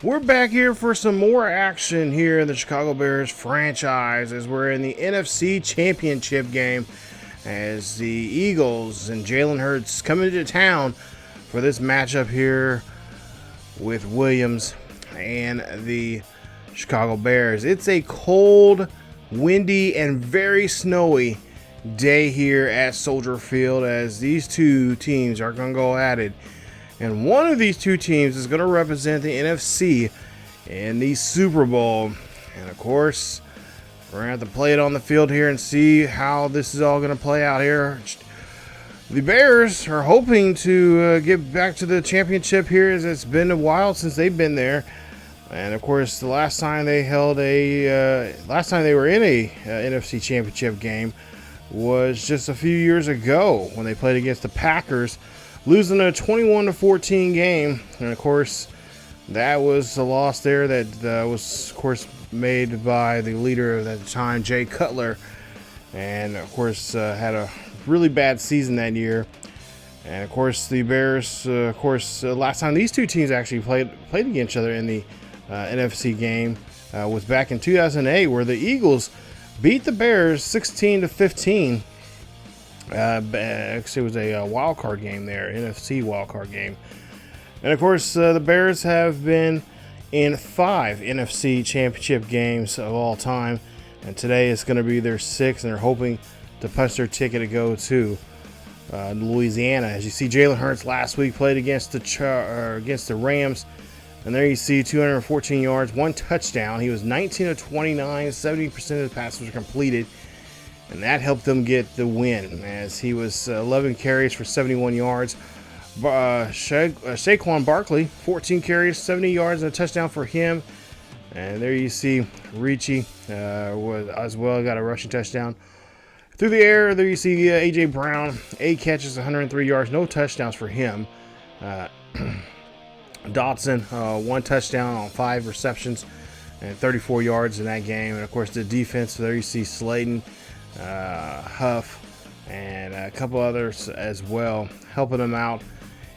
We're back here for some more action here in the Chicago Bears franchise as we're in the NFC Championship game as the Eagles and Jalen Hurts come into town for this matchup here with Williams and the Chicago Bears. It's a cold, windy, and very snowy day here at Soldier Field as these two teams are going to go at it. And one of these two teams is going to represent the NFC in the Super Bowl. And of course, we're going to have to play it on the field here and see how this is all going to play out here. The Bears are hoping to get back to the championship here, as it's been a while since they've been there. And of course, the last time they were in a NFC Championship game was just a few years ago when they played against the Packers, losing a 21-14 game. And of course, that was a loss there that was, of course, made by the leader at the time, Cutler. And of course, had a really bad season that year. And of course, the Bears, last time these two teams actually played against each other in the NFC game was back in 2008, where the Eagles beat the Bears 16-15. Actually, it was a wild card game there, NFC Wild Card game. And of course, the Bears have been in 5 NFC Championship games of all time, and today is going to be their 6th, and they're hoping to punch their ticket to go to Louisiana. As you see, Jalen Hurts last week played against the Rams, and there you see 214 yards, 1 touchdown. He was 19 of 29, 70% of the passes were completed. And that helped them get the win, as he was 11 carries for 71 yards. Saquon Barkley, 14 carries, 70 yards, and a touchdown for him. And there you see Ricci was as well, got a rushing touchdown. Through the air, there you see A.J. Brown, 8 catches, 103 yards, no touchdowns for him. Dotson, 1 touchdown on 5 receptions and 34 yards in that game. And of course, the defense, there you see Slayton, Huff, and a couple others as well, helping them out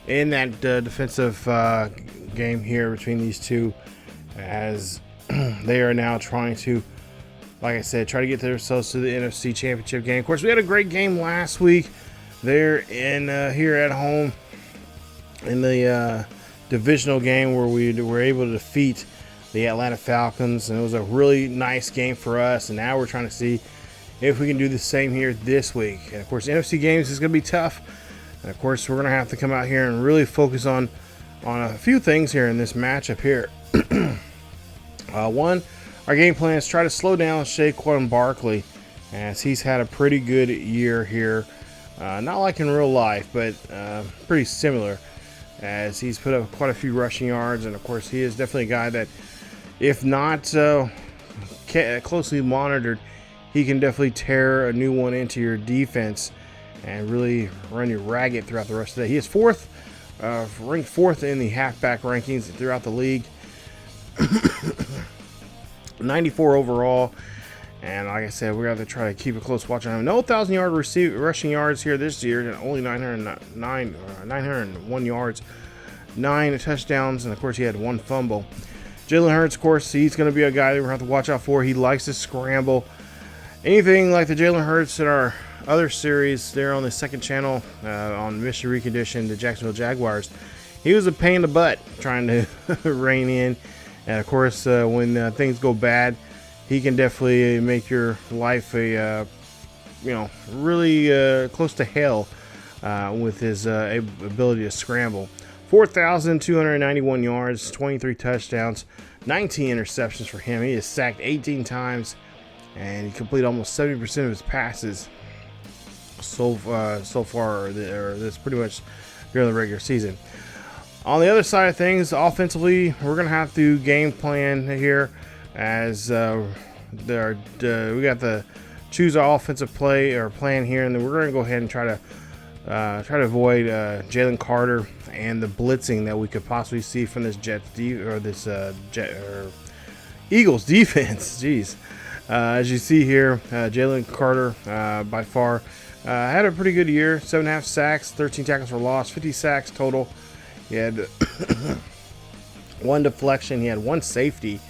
in that defensive game here between these two, as they are now trying to, like I said, try to get themselves to the NFC Championship game. Of course, we had a great game last week there in here at home in the divisional game where we were able to defeat the Atlanta Falcons, and it was a really nice game for us. And now we're trying to see if we can do the same here this week. And of course, NFC games is going to be tough. And of course, we're going to have to come out here and really focus on a few things here in this matchup here. One, our game plan is try to slow down Saquon Barkley, as he's had a pretty good year here. Not like in real life, but pretty similar, as he's put up quite a few rushing yards. And of course, he is definitely a guy that, if not closely monitored, he can definitely tear a new one into your defense and really run you ragged throughout the rest of the day. He is ranked 4th in the halfback rankings throughout the league. 94 overall. And like I said, we're going to have to try to keep a close watch on him. No 1,000-yard rushing yards here this year, and only 901 yards, 9 touchdowns, and of course he had 1 fumble. Jalen Hurts, of course, he's going to be a guy that we're going to have to watch out for. He likes to scramble. Anything like the Jalen Hurts in our other series there on the second channel on Mission Recondition, the Jacksonville Jaguars, he was a pain in the butt trying to rein in. And of course, when things go bad, he can definitely make your life really close to hell with his ability to scramble. 4,291 yards, 23 touchdowns, 19 interceptions for him. He is sacked 18 times. And he completed almost 70% of his passes so far. That's pretty much during the regular season. On the other side of things, offensively, we're going to have to game plan here, as we got to choose our offensive play or plan here, and then we're going to go ahead and try to avoid Jalen Carter and the blitzing that we could possibly see from this Eagles defense. Jeez. As you see here, Jalen Carter by far had a pretty good year. 7.5 sacks, 13 tackles for loss, 50 sacks total. He had 1 deflection. He had 1 safety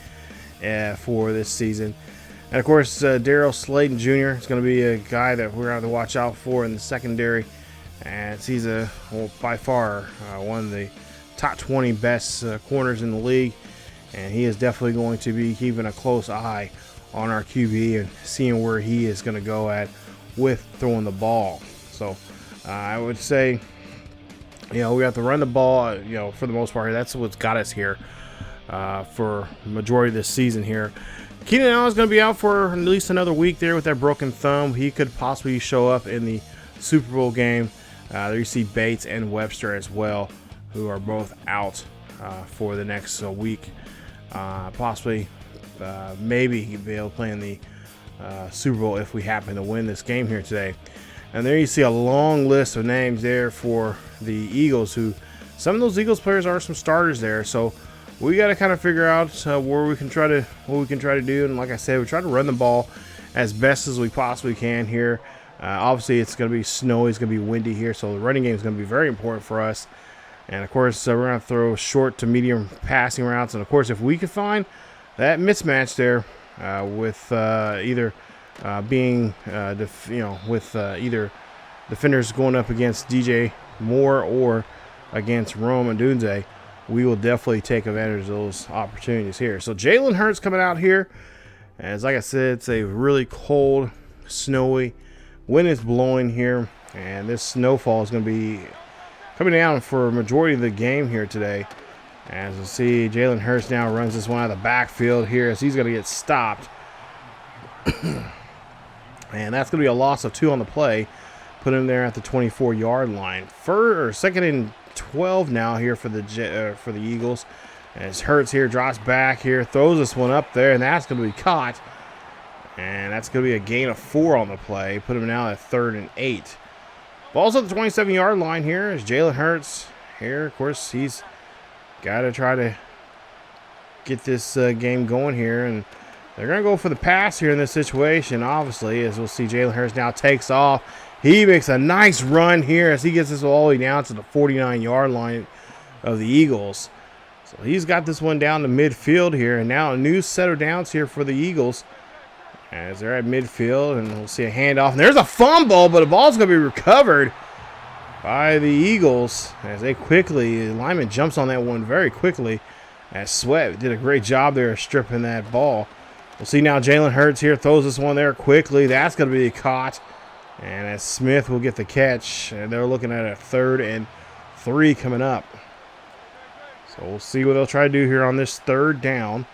for this season. And of course, Darryl Slayton Jr. is going to be a guy that we're going to have to watch out for in the secondary, as he's by far one of the top 20 best corners in the league, and he is definitely going to be keeping a close eye on our QB and seeing where he is going to go at with throwing the ball. So I would say, we have to run the ball, for the most part. That's what's got us here for majority of this season here. Keenan Allen is going to be out for at least another week there with that broken thumb. He could possibly show up in the Super Bowl game. There you see Bates and Webster as well, who are both out for the next week. Possibly, maybe he'll be able to play in the Super Bowl if we happen to win this game here today. And there you see a long list of names there for the Eagles, who some of those Eagles players are some starters there. So we got to kind of figure out what we can try to do. And like I said, we try to run the ball as best as we possibly can here. Obviously, it's going to be snowy, it's going to be windy here, so the running game is going to be very important for us. And of course, we're going to throw short to medium passing routes. And of course, if we can find that mismatch there with either either defenders going up against DJ Moore or against Rome Odunze, we will definitely take advantage of those opportunities here. So Jalen Hurts coming out here, as like I said, it's a really cold, snowy, wind is blowing here, and this snowfall is going to be coming down for a majority of the game here today. As you see, Jalen Hurts now runs this one out of the backfield here, as he's going to get stopped. And that's going to be a loss of 2 on the play. Put him there at the 24-yard line. Second and 12 now here for the Eagles. As Hurts here drops back here, throws this one up there, and that's going to be caught. And that's going to be a gain of 4 on the play. Put him now at 3rd and 8. Ball's at the 27-yard line here as Jalen Hurts here. Of course, he's got to try to get this game going here. And they're going to go for the pass here in this situation, obviously, as we'll see Jalen Hurts now takes off. He makes a nice run here as he gets this all the way down to the 49-yard line of the Eagles. So he's got this one down to midfield here. And now a new set of downs here for the Eagles as they're at midfield. And we'll see a handoff. And there's a fumble, but the ball's going to be recovered by the Eagles as the lineman jumps on that one very quickly. As Sweat did a great job there stripping that ball. We'll see now Jalen Hurts here throws this one there quickly. That's going to be caught. And as Smith will get the catch, and they're looking at a 3rd and 3 coming up. So we'll see what they'll try to do here on this 3rd down.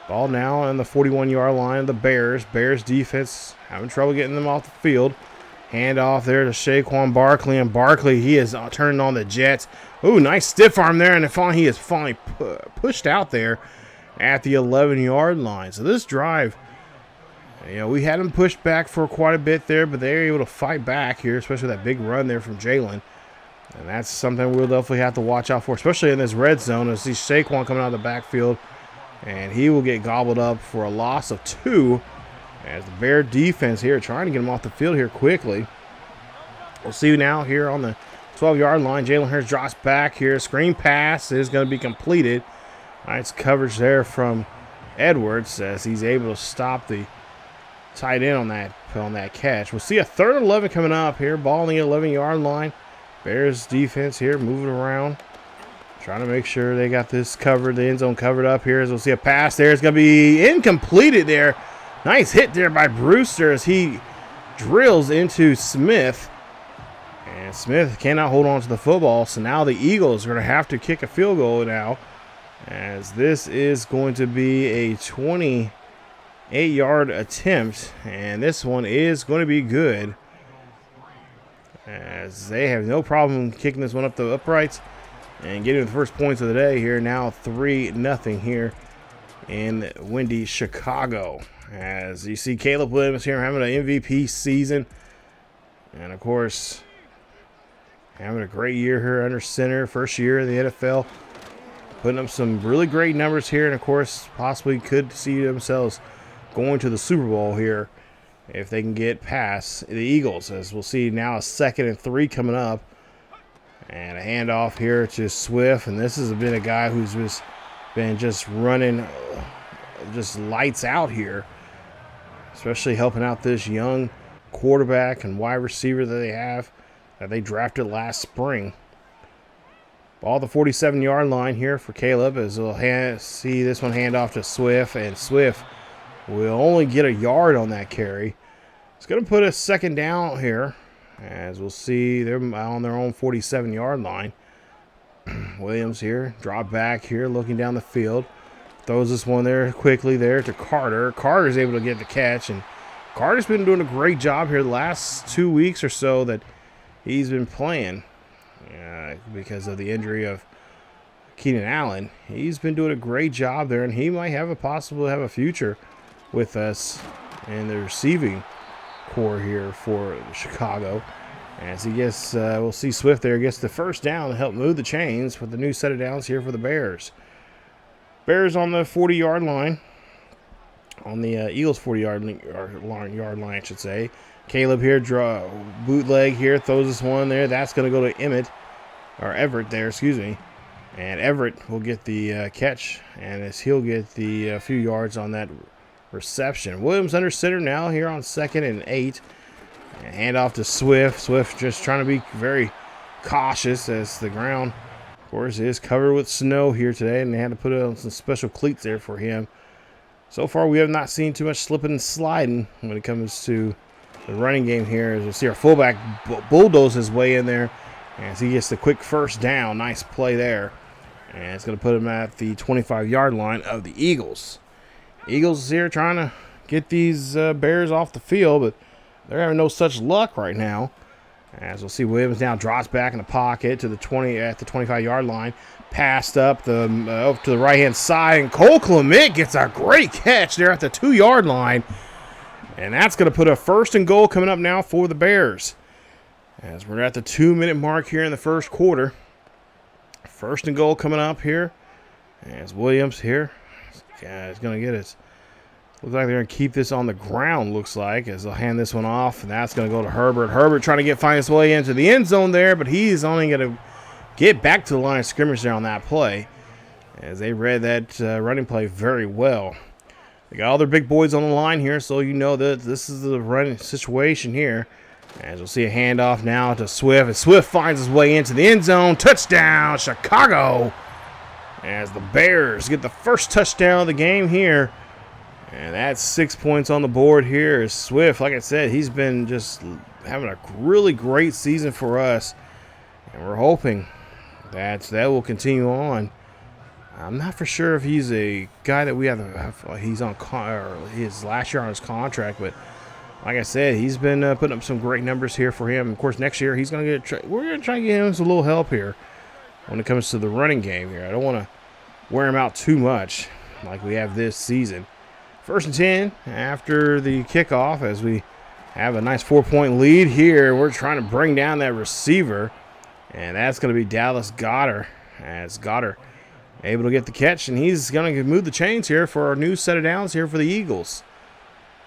Ball now on the 41-yard line of the Bears. Bears defense having trouble getting them off the field. Hand off there to Saquon Barkley, and Barkley, he is turning on the Jets. Ooh, nice stiff arm there, and he is finally pushed out there at the 11-yard line. So this drive, we had them pushed back for quite a bit there, but they were able to fight back here, especially that big run there from Jalen. And that's something we'll definitely have to watch out for, especially in this red zone. As see Saquon coming out of the backfield, and he will get gobbled up for a loss of 2 as the Bear defense here trying to get him off the field here quickly. We'll see now here on the 12-yard line. Jalen Hurts drops back here. Screen pass is going to be completed. Nice coverage there from Edwards as he's able to stop the tight end on that catch. We'll see a 3rd and 11 coming up here. Ball on the 11-yard line. Bears defense here moving around, trying to make sure they got this covered, the end zone covered up here. As we'll see a pass there. It's going to be incompleted there. Nice hit there by Brewster as he drills into Smith. And Smith cannot hold on to the football. So now the Eagles are going to have to kick a field goal now, as this is going to be a 28-yard attempt. And this one is going to be good, as they have no problem kicking this one up the uprights and getting the first points of the day here. Now 3-0 here in windy Chicago. As you see Caleb Williams here having an MVP season. And of course, having a great year here under center. First year in the NFL. Putting up some really great numbers here. And of course, possibly could see themselves going to the Super Bowl here if they can get past the Eagles. As we'll see now a 2nd and 3 coming up. And a handoff here to Swift. And this has been a guy who's just been just running just lights out here, especially helping out this young quarterback and wide receiver that they have that they drafted last spring. Ball the 47-yard line here for Caleb, as we'll see this one hand off to Swift, and Swift will only get a yard on that carry. It's going to put a second down here, as we'll see they're on their own 47-yard line. Williams here, drop back here, looking down the field. Throws this one there quickly there to Carter. Carter's able to get the catch, and Carter's been doing a great job here the last 2 weeks or so that he's been playing because of the injury of Keenan Allen. He's been doing a great job there, and he might have a future with us in the receiving core here for Chicago. As he gets, we'll see Swift there gets the first down to help move the chains with the new set of downs here for the Bears. Bears on the 40-yard line, on the Eagles 40-yard line, I should say. Caleb here, bootleg here, throws this one there. That's going to go to Everett there, excuse me. And Everett will get the catch, and as he'll get the few yards on that reception. Williams under center now here on 2nd and 8. And hand off to Swift. Swift just trying to be very cautious as the ground, of course, is covered with snow here today, and they had to put on some special cleats there for him. So far, we have not seen too much slipping and sliding when it comes to the running game here. As we'll see our fullback bulldoze his way in there as he gets the quick first down. Nice play there. And it's going to put him at the 25-yard line of the Eagles. Eagles here trying to get these Bears off the field, but they're having no such luck right now. As we'll see, Williams now drops back in the pocket to the 25-yard line. Passed up to the right-hand side, and Cole Clement gets a great catch there at the 2-yard line. And that's going to put a 1st and goal coming up now for the Bears. As we're at the 2-minute mark here in the first quarter. 1st and goal coming up here. As Williams here is going to get it. Looks like they're going to keep this on the ground, looks like, as they'll hand this one off. And that's going to go to Herbert. Herbert trying to find his way into the end zone there, but he's only going to get back to the line of scrimmage there on that play, as they read that running play very well. They got all their big boys on the line here, so you know that this is the running situation here. As we'll see a handoff now to Swift, and Swift finds his way into the end zone. Touchdown, Chicago, as the Bears get the first touchdown of the game here. And that's 6 points on the board here. Swift, like I said, he's been just having a really great season for us. And we're hoping that will continue on. I'm not for sure if he's a guy that we he's on his last year on his contract, but like I said, he's been putting up some great numbers here for him. Of course, next year we're going to try and get him some little help here when it comes to the running game here. I don't want to wear him out too much like we have this season. 1st and 10 after the kickoff, as we have a nice 4-point lead here. We're trying to bring down that receiver, and that's going to be Dallas Goedert, as Goedert able to get the catch, and he's going to move the chains here for our new set of downs here for the Eagles.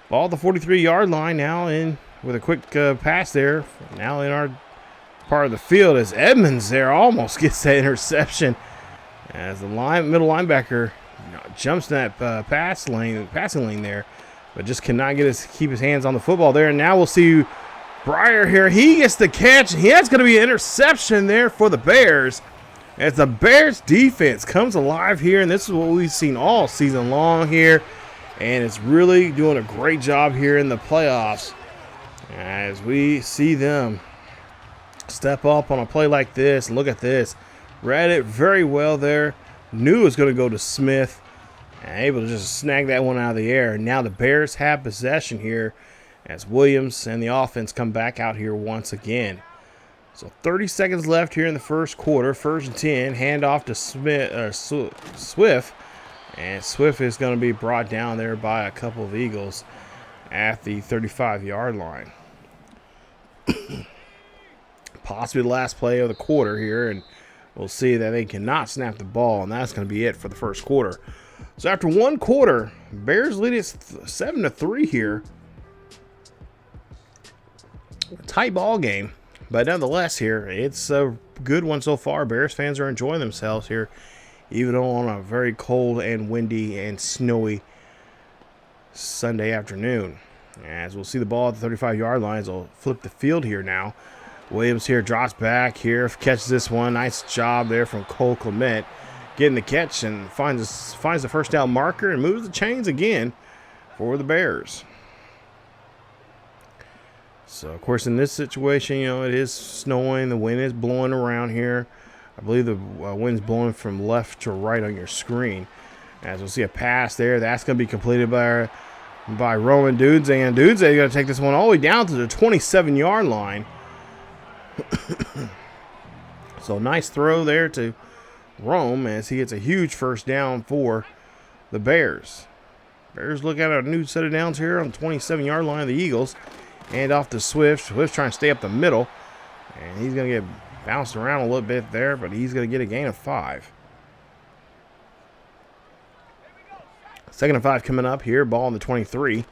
Ball at the 43-yard line now in with a quick pass there. Now in our part of the field, as Edmonds there almost gets that interception, as the middle linebacker jumps in that passing lane there, but just cannot keep his hands on the football there. And now we'll see Breyer here. He gets the catch. That's going to be an interception there for the Bears, as the Bears defense comes alive here, and this is what we've seen all season long here, and it's really doing a great job here in the playoffs as we see them step up on a play like this. Look at this. Read it very well there. Knew it was going to go to Smith, and able to just snag that one out of the air. Now the Bears have possession here as Williams and the offense come back out here once again. So 30 seconds left here in the first quarter. 1st and 10. Handoff to Swift. And Swift is going to be brought down there by a couple of Eagles at the 35-yard line. Possibly the last play of the quarter here, and we'll see that they cannot snap the ball, and that's going to be it for the first quarter. So after one quarter, Bears lead it 7-3 here. A tight ball game, but nonetheless here, it's a good one so far. Bears fans are enjoying themselves here even on a very cold and windy and snowy Sunday afternoon. As we'll see the ball at the 35-yard line, as they'll flip the field here now. Williams here drops back here, catches this one. Nice job there from Cole Clement, getting the catch and finds the first down marker and moves the chains again for the Bears. So, of course, in this situation, you know, it is snowing. The wind is blowing around here. I believe the wind's blowing from left to right on your screen. As we'll see a pass there, that's going to be completed by Roman Dudze. And Dudze is going to take this one all the way down to the 27-yard line. So, nice throw there to Rome as he gets a huge first down for the Bears. Bears look at a new set of downs here on the 27-yard line of the Eagles. Hand off to Swift. Swift's trying to stay up the middle. And he's going to get bounced around a little bit there, but he's going to get a gain of 5. 2nd and 5 coming up here. Ball on the 23.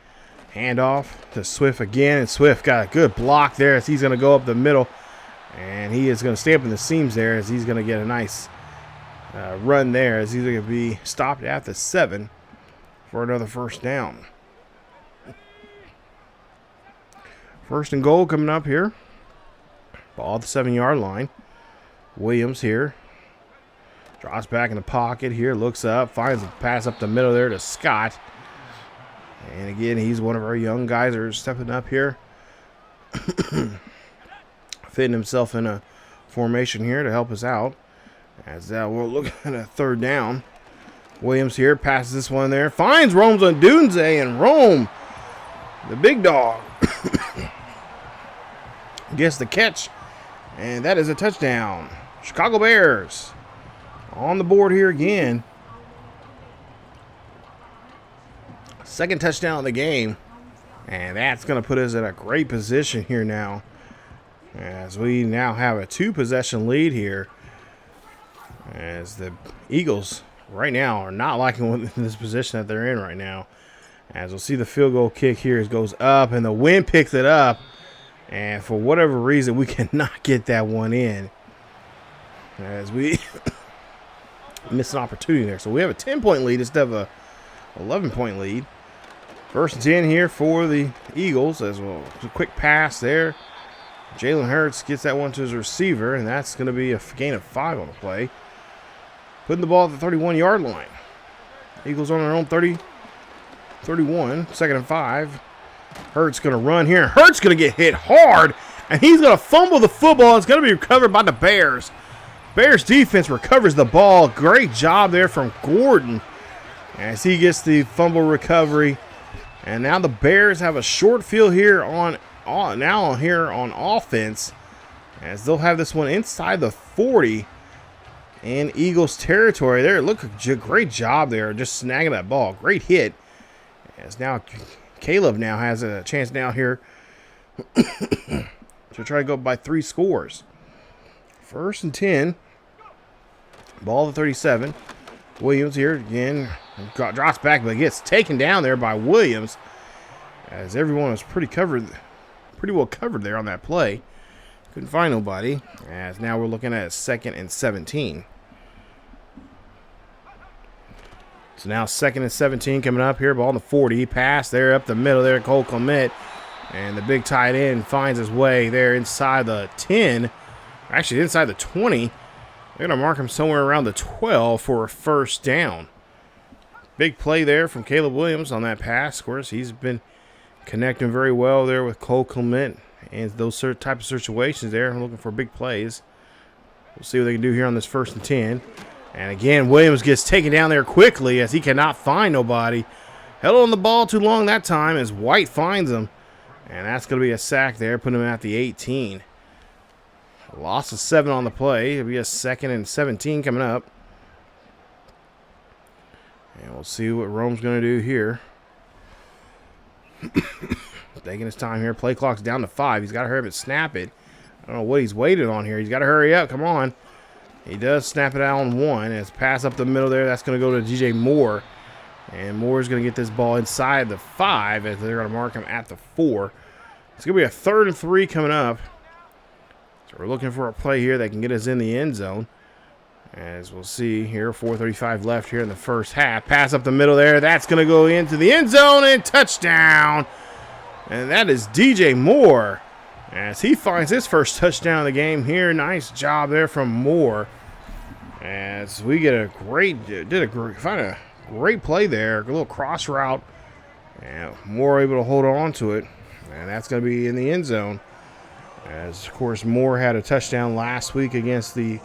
Hand off to Swift again. And Swift got a good block there as he's going to go up the middle. And he is going to stay up in the seams there as he's going to get a nice run there as he's going to be stopped at the 7 for another first down. 1st and goal coming up here. Ball at the 7-yard line. Williams here. Drops back in the pocket here. Looks up. Finds a pass up the middle there to Scott. And again, he's one of our young guys that are stepping up here. Fitting himself in a formation here to help us out. As we're looking at a 3rd down. Williams here. Passes this one there. Finds Rome's on Dudze. And Rome, the big dog, gets the catch, and that is a touchdown. Chicago Bears on the board here again. 2nd touchdown of the game, and that's going to put us in a great position here now, as we now have a 2-possession lead here, as the Eagles right now are not liking this position that they're in right now. As we'll see the field goal kick here, it goes up, and the wind picks it up. And for whatever reason, we cannot get that one in, as we miss an opportunity there. So we have a 10-point lead instead of a 11-point lead. 1st and 10 here for the Eagles, as well. A quick pass there. Jalen Hurts gets that one to his receiver, and that's going to be a gain of 5 on the play. Putting the ball at the 31-yard line. Eagles on their own 31. 2nd and 5. Hurts going to run here. Hurts going to get hit hard, and he's going to fumble the football. It's going to be recovered by the Bears. Bears defense recovers the ball. Great job there from Gordon as he gets the fumble recovery. And now the Bears have a short field here on offense, as they'll have this one inside the 40 in Eagles territory. There, look, great job there, just snagging that ball. Great hit. As now Caleb now has a chance down here to try to go by 3 scores. 1st and 10. Ball to 37. Williams here again. Drops back, but gets taken down there by Williams, as everyone was pretty well covered there on that play. Couldn't find nobody. As now we're looking at 2nd and 17. So now 2nd and 17 coming up here. Ball in the 40. Pass there up the middle there. Cole Clement. And the big tight end finds his way there inside the 10. Actually, inside the 20. They're going to mark him somewhere around the 12 for a first down. Big play there from Caleb Williams on that pass. Of course, he's been connecting very well there with Cole Clement and those type of situations there. I'm looking for big plays. We'll see what they can do here on this 1st and 10. And again, Williams gets taken down there quickly as he cannot find nobody. Held on the ball too long that time as White finds him. And that's going to be a sack there, putting him at the 18. A loss of 7 on the play. It'll be a 2nd and 17 coming up. And we'll see what Rome's going to do here. Taking his time here. Play clock's down to 5. He's got to hurry up and snap it. I don't know what he's waiting on here. He's got to hurry up. Come on. He does snap it out on 1. It's pass up the middle there. That's going to go to DJ Moore. And Moore's going to get this ball inside the 5 as they're going to mark him at the 4. It's going to be a 3rd and 3 coming up. So we're looking for a play here that can get us in the end zone. As we'll see here, 4:35 left here in the first half. Pass up the middle there. That's going to go into the end zone and touchdown. And that is DJ Moore as he finds his first touchdown of the game here. Nice job there from Moore. As we get a great play there. A little cross route. And Moore able to hold on to it. And that's going to be in the end zone. As, of course, Moore had a touchdown last week against the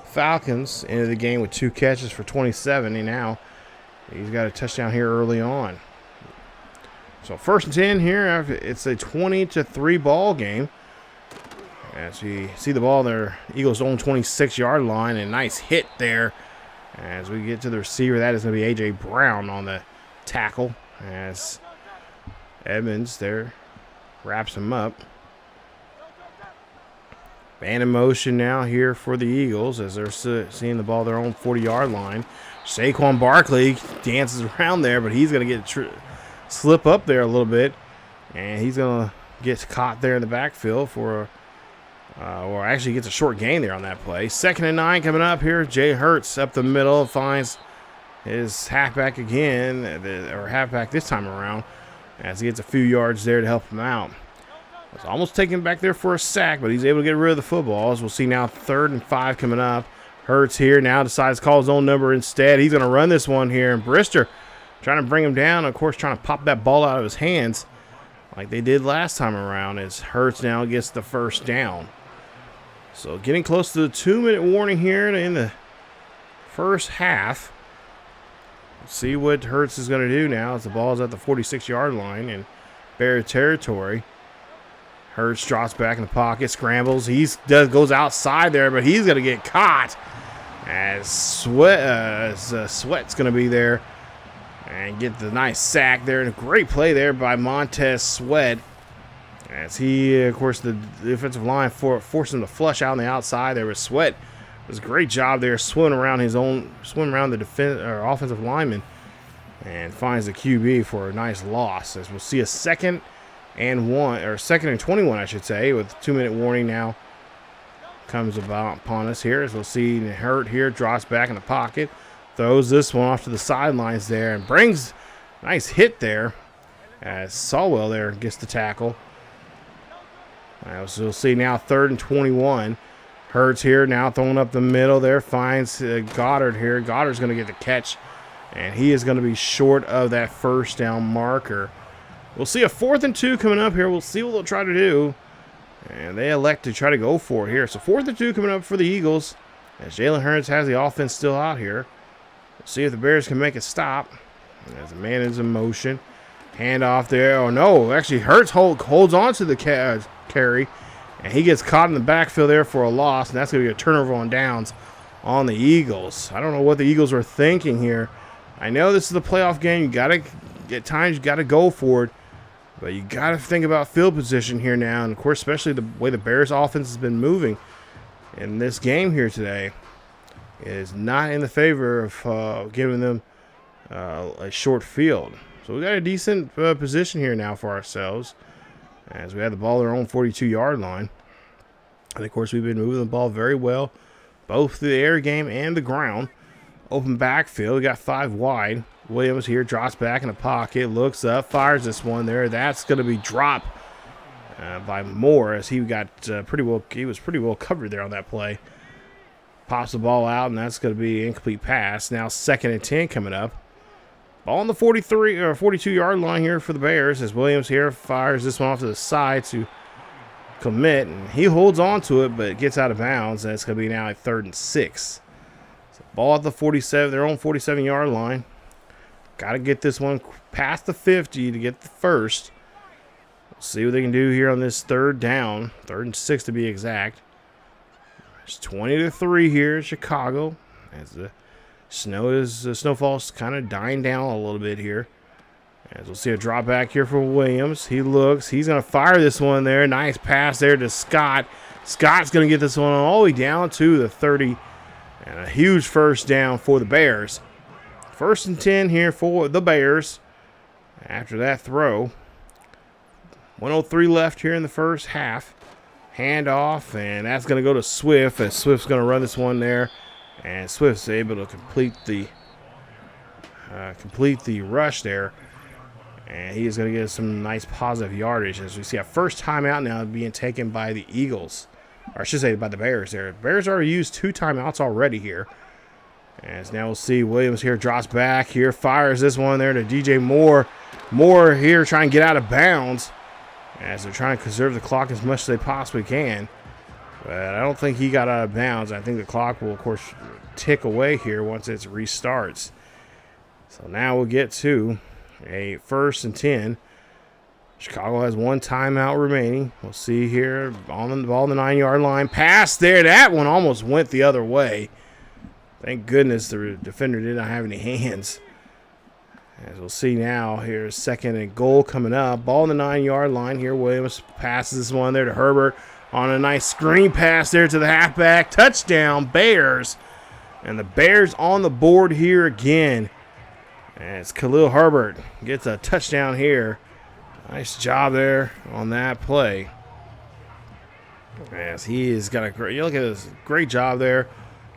Falcons. Into the game with 2 catches for 27. And now he's got a touchdown here early on. So 1st and 10 here. It's a 20-3 ball game. As we see the ball there, Eagles' own 26-yard line. And nice hit there. As we get to the receiver, that is going to be A.J. Brown on the tackle. As Edmonds there wraps him up. Man in motion now here for the Eagles as they're seeing the ball their own 40-yard line. Saquon Barkley dances around there, but he's going to get slip up there a little bit. And he's going to get caught there in the backfield for or actually gets a short gain there on that play. 2nd and 9 coming up here. Jay Hurts up the middle finds his halfback again, or halfback this time around, as he gets a few yards there to help him out. It's almost taken back there for a sack, but he's able to get rid of the football. As we'll see now, 3rd and 5 coming up. Hurts here now decides to call his own number instead. He's going to run this one here. And Brister trying to bring him down. Of course, trying to pop that ball out of his hands like they did last time around as Hurts now gets the first down. So getting close to the 2-minute warning here in the first half. Let's see what Hurts is going to do now as the ball is at the 46-yard line in Bear territory. Hurts drops back in the pocket, scrambles. Goes outside there, but he's going to get caught as Sweat's going to be there and get the nice sack there. And a great play there by Montez Sweat as he, of course, the defensive line forced him to flush out on the outside there with Sweat. It was a great job there swimming around the offensive lineman and finds the QB for a nice loss. As we'll see a 2nd and 21, I should say, with 2-minute warning now comes upon us here. As we'll see Hurt here drops back in the pocket, throws this one off to the sidelines there and brings a nice hit there as Sawwell there gets the tackle. So we'll see now 3rd and 21. Hurts here now throwing up the middle there, finds Goddard here. Goddard's going to get the catch, and he is going to be short of that first down marker. We'll see a 4th and 2 coming up here. We'll see what they'll try to do. And they elect to try to go for it here. So 4th and 2 coming up for the Eagles as Jalen Hurts has the offense still out here. We'll see if the Bears can make a stop. As the man is in motion. Handoff there. Oh, no. Actually, Hurts holds on to the carry. And he gets caught in the backfield there for a loss. And that's going to be a turnover on downs on the Eagles. I don't know what the Eagles are thinking here. I know this is the playoff game. You got to, at times, you got to go for it. But you got to think about field position here now. And, of course, especially the way the Bears offense has been moving in this game here today is not in the favor of giving them a short field. So we got a decent position here now for ourselves as we had the ball at our own 42-yard line. And, of course, we've been moving the ball very well, both the air game and the ground. Open backfield. We got 5 wide. Williams here drops back in the pocket, looks up, fires this one there. That's going to be dropped by Moore as he got he was pretty well covered there on that play. Pops the ball out, and that's going to be an incomplete pass. Now 2nd and 10 coming up. Ball on the 43 or 42-yard line here for the Bears as Williams here fires this one off to the side to commit, and he holds on to it but gets out of bounds, and it's going to be now a 3rd and 6. So ball at the 47, their own 47-yard line. Got to get this one past the 50 to get the first. We'll see what they can do here on this 3rd down. 3rd and 6 to be exact. It's 20-3 here in Chicago. As the snowfall's kind of dying down a little bit here. As we'll see a drop back here for Williams. He looks. He's going to fire this one there. Nice pass there to Scott. Scott's going to get this one all the way down to the 30. And a huge first down for the Bears. 1st and 10 here for the Bears after that throw. 1:03 left here in the first half. Handoff, and that's going to go to Swift as Swift's going to run this one there And Swift's able to complete the rush there. And he is going to get some nice positive yardage as we see a first timeout now being taken by the Eagles. Or I should say by the Bears there. Bears already used 2 timeouts already here. As now we'll see Williams here drops back here, fires this one there to DJ Moore. Moore here trying to get out of bounds as they're trying to conserve the clock as much as they possibly can. But I don't think he got out of bounds. I think the clock will, of course, tick away here once it restarts. So now we'll get to a 1st and 10. Chicago has 1 timeout remaining. We'll see here on the ball on the 9-yard line. Pass there. That one almost went the other way. Thank goodness the defender did not have any hands. As we'll see now, here's 2nd and goal coming up. Ball on the 9-yard line here. Williams passes this one there to Herbert on a nice screen pass there to the halfback. Touchdown, Bears. And the Bears on the board here again. As Khalil Herbert gets a touchdown here. Nice job there on that play. As he has got a great, you look at this, great job there.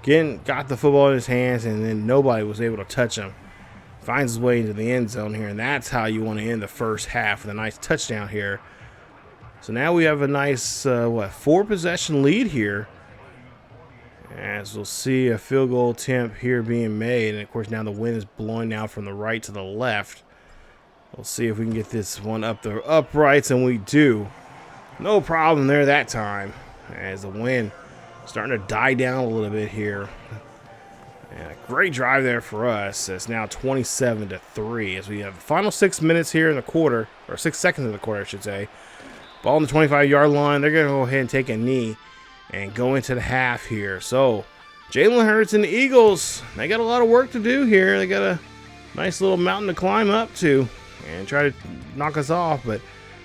Again, got the football in his hands, and then nobody was able to touch him. Finds his way into the end zone here, and that's how you want to end the first half with a nice touchdown here. So now we have a nice, 4-possession lead here. As we'll see a field goal attempt here being made. And, of course, now the wind is blowing now from the right to the left. We'll see if we can get this one up the uprights, and we do. No problem there that time. As the wind starting to die down a little bit here. And a great drive there for us. It's now 27-3 as we have the final 6 minutes here in the quarter, or 6 seconds in the quarter, I should say. Ball on the 25-yard line. They're going to go ahead and take a knee and go into the half here. So Jalen Hurts and the Eagles, they got a lot of work to do here. They got a nice little mountain to climb up to and try to knock us off. But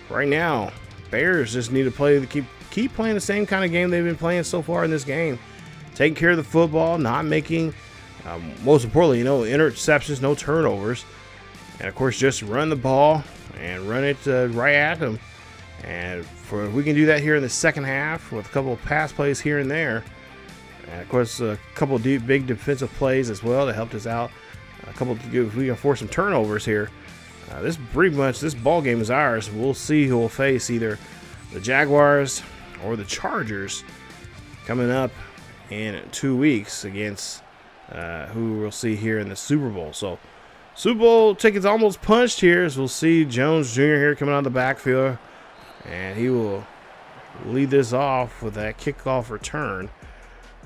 right now, Bears just need to play keep playing the same kind of game they've been playing so far in this game. Taking care of the football, not making, most importantly, no interceptions, no turnovers. And, of course, just run the ball and run it right at them. And if we can do that here in the second half with a couple of pass plays here and there, and of course a couple of big defensive plays as well that helped us out. If we can force some turnovers here, this ball game is ours. We'll see who will face either the Jaguars or the Chargers coming up in 2 weeks against who we'll see here in the Super Bowl. So Super Bowl tickets almost punched here as we'll see Jones Jr. here coming out of the backfield. And he will lead this off with that kickoff return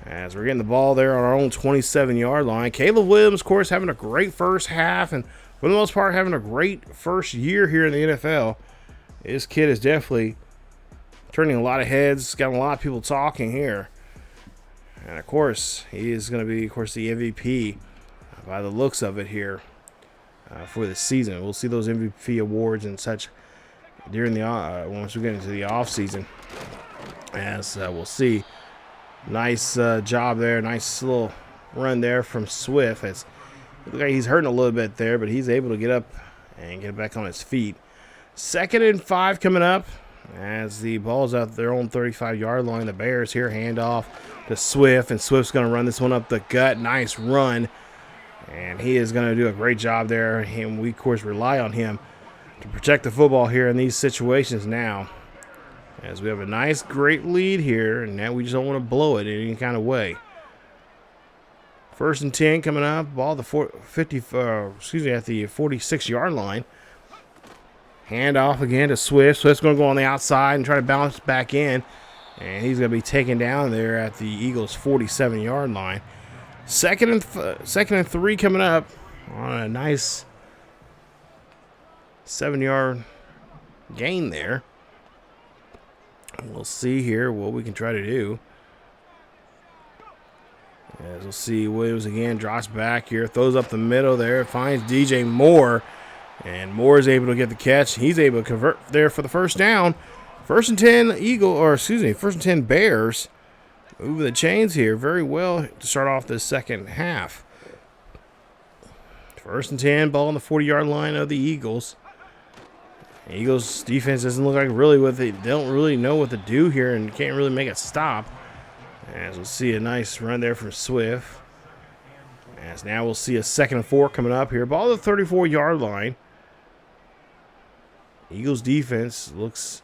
as we're getting the ball there on our own 27-yard line. Caleb Williams, of course, having a great first half and for the most part having a great first year here in the NFL. This kid is definitely turning a lot of heads, got a lot of people talking here. And, of course, he is going to be, of course, the MVP by the looks of it here for the season. We'll see those MVP awards and such during the once we get into the off season, as we'll see. Nice job there, nice little run there from Swift. It looks like he's hurting a little bit there, but he's able to get up and get back on his feet. 2nd and 5 coming up as the ball's out their own 35-yard line. The Bears here hand off to Swift, and Swift's going to run this one up the gut. Nice run, and he is going to do a great job there, and we of course rely on him to protect the football here in these situations now, as we have a nice, great lead here, and now we just don't want to blow it in any kind of way. 1st and 10 coming up. Ball at the 46-yard line. Hand off again to Swift. Swift's going to go on the outside and try to bounce back in, and he's going to be taken down there at the Eagles' 47-yard line. 2nd and 3 coming up on a nice 7-yard gain there. We'll see here what we can try to do. As we'll see, Williams again drops back here, throws up the middle there, finds DJ Moore, and Moore is able to get the catch. He's able to convert there for the first down. 1st and 10 1st and 10 Bears. Moving the chains here very well to start off the second half. 1st and 10, ball on the 40-yard line of the Eagles. The Eagles defense doesn't look like they don't really know what to do here and can't really make a stop. As we'll see a nice run there from Swift. As now we'll see a 2nd and 4 coming up here. Ball at the 34-yard line. Eagles defense looks,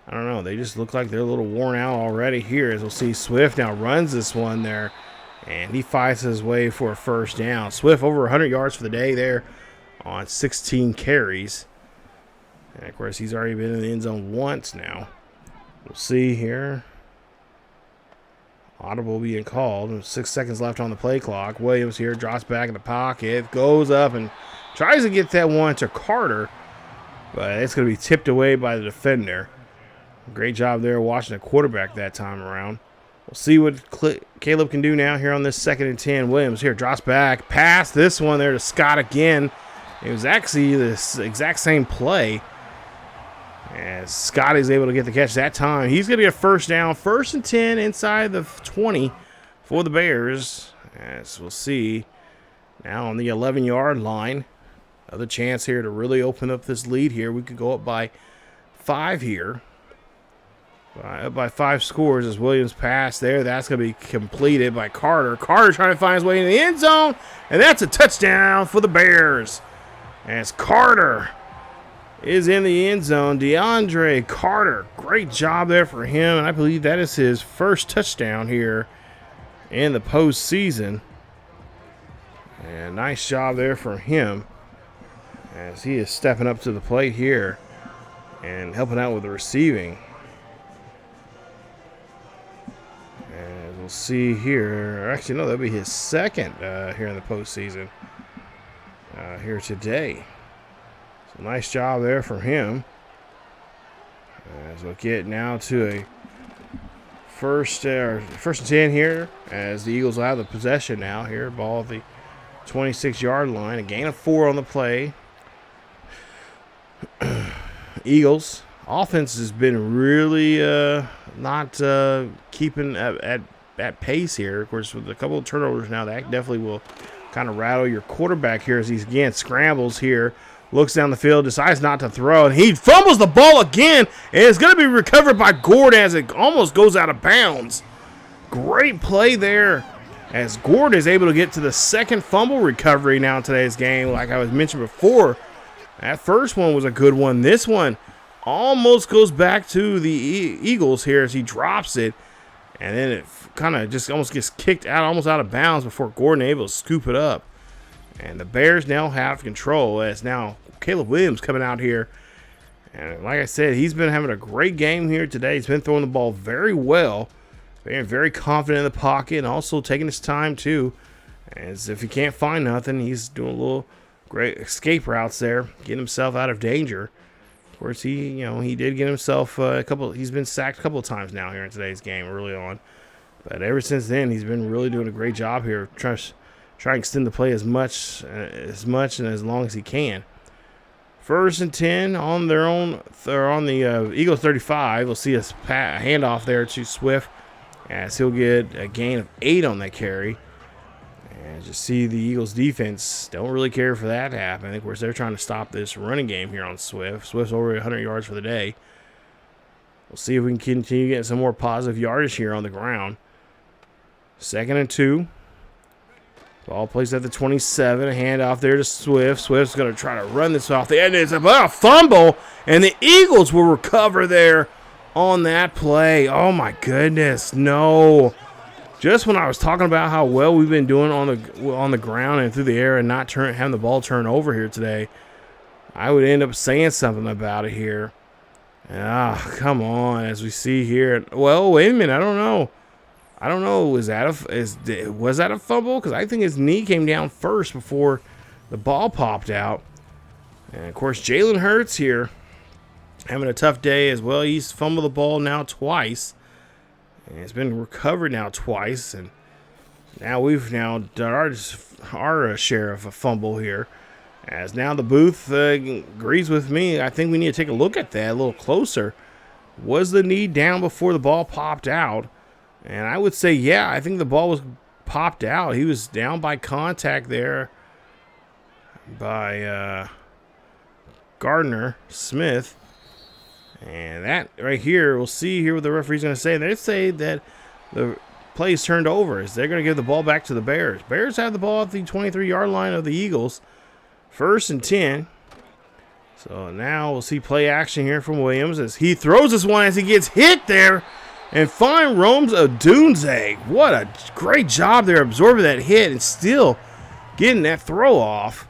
I don't know, they just look like they're a little worn out already here. As we'll see Swift now runs this one there. And he fights his way for a 1st down. Swift over 100 yards for the day there on 16 carries. And, of course, he's already been in the end zone once now. We'll see here. Audible being called. 6 seconds left on the play clock. Williams here drops back in the pocket. Goes up and tries to get that one to Carter. But it's going to be tipped away by the defender. Great job there watching the quarterback that time around. We'll see what Caleb can do now here on this 2nd and 10. Williams here drops back. Pass this one there to Scott again. It was actually the exact same play. As Scott is able to get the catch that time. He's going to get a 1st down. 1st and 10 inside the 20 for the Bears. As we'll see now on the 11-yard line. Another chance here to really open up this lead here. We could go up by 5 here. Up by 5 scores as Williams pass there. That's going to be completed by Carter. Carter trying to find his way in the end zone. And that's a touchdown for the Bears. As Carter is in the end zone. DeAndre Carter. Great job there for him. And I believe that is his 1st touchdown here in the postseason. And nice job there for him. As he is stepping up to the plate here and helping out with the receiving. As we'll see here. Actually, no, that'll be his 2nd here in the postseason here today. So nice job there for him. As we'll get now to a first and 10 here. As the Eagles will have the possession now here. Ball at the 26-yard line. A gain of 4 on the play. Eagles offense has been really not keeping at pace here. Of course, with a couple of turnovers now, that definitely will kind of rattle your quarterback here as he again scrambles here, looks down the field, decides not to throw, and he fumbles the ball again, and it's going to be recovered by Gordon as it almost goes out of bounds. Great play there as Gordon is able to get to the 2nd fumble recovery now in today's game. Like I was mentioned before, that first one was a good one. This one almost goes back to the Eagles here as he drops it. And then it kind of just almost gets kicked out, almost out of bounds before Gordon able to scoop it up. And the Bears now have control as now Caleb Williams coming out here. And like I said, he's been having a great game here today. He's been throwing the ball very well. Being very confident in the pocket and also taking his time too. As if he can't find nothing, he's doing a little great escape routes there, getting himself out of danger. Of course, he did get himself he's been sacked a couple of times now here in today's game early on. But ever since then, he's been really doing a great job here, trying to extend the play as much and as long as he can. 1st and 10 on their own, or on the Eagles 35. We'll see a handoff there to Swift as he'll get a gain of 8 on that carry. And just see the Eagles defense don't really care for that to happen. Of course, they're trying to stop this running game here on Swift. Swift's over 100 yards for the day. We'll see if we can continue getting some more positive yardage here on the ground. 2nd and 2. Ball placed at the 27. A handoff there to Swift. Swift's going to try to run this off the end. It's about a fumble, and the Eagles will recover there on that play. Oh, my goodness. No. Just when I was talking about how well we've been doing on the ground and through the air and not having the ball turn over here today, I would end up saying something about it here. Come on, as we see here. Well, wait a minute. I don't know. Was that a fumble? Because I think his knee came down first before the ball popped out. And of course, Jalen Hurts here having a tough day as well. He's fumbled the ball now twice. And it's been recovered now twice, and now we've done our share of a fumble here. As now the booth agrees with me. I think we need to take a look at that a little closer. Was the knee down before the ball popped out? And I would say, yeah, I think the ball was popped out. He was down by contact there by Gardner Smith. And that right here, we'll see here what the referee's going to say. They say that the plays turned over as they're going to give the ball back to the Bears. Bears have the ball at the 23-yard line of the Eagles. 1st and 10. So now we'll see play action here from Williams as he throws this one as he gets hit there. And fine roams Odunze. What a great job there absorbing that hit and still getting that throw off.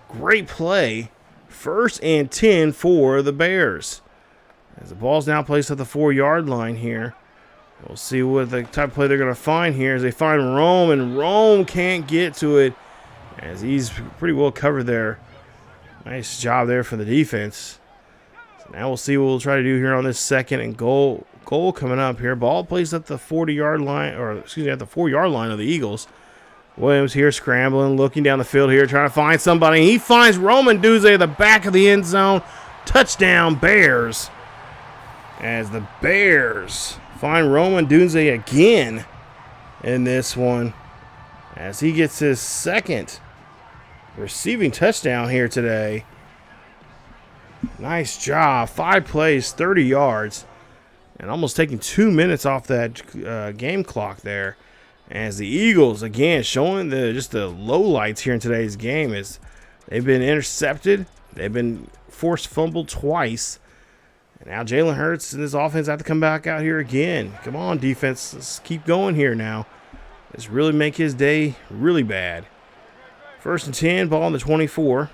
Great play. 1st and 10 for the Bears. As the ball's now placed at the 4-yard line here. We'll see what the type of play they're going to find here as they find Rome, and Rome can't get to it as he's pretty well covered there. Nice job there for the defense. So now we'll see what we'll try to do here on this 2nd and goal coming up here. Ball placed at the 40-yard line, or excuse me, at the 4-yard line of the Eagles. Williams here scrambling, looking down the field here, trying to find somebody. He finds Roman Duze at the back of the end zone. Touchdown, Bears. As the Bears find Roman Duze again in this one, as he gets his 2nd receiving touchdown here today. Nice job. 5 plays, 30 yards, and almost taking 2 minutes off that game clock there. As the Eagles, again, showing just the lowlights here in today's game is they've been intercepted. They've been forced fumbled twice. And now Jalen Hurts and his offense have to come back out here again. Come on, defense. Let's keep going here now. Let's really make his day really bad. 1st and 10, ball on the 24.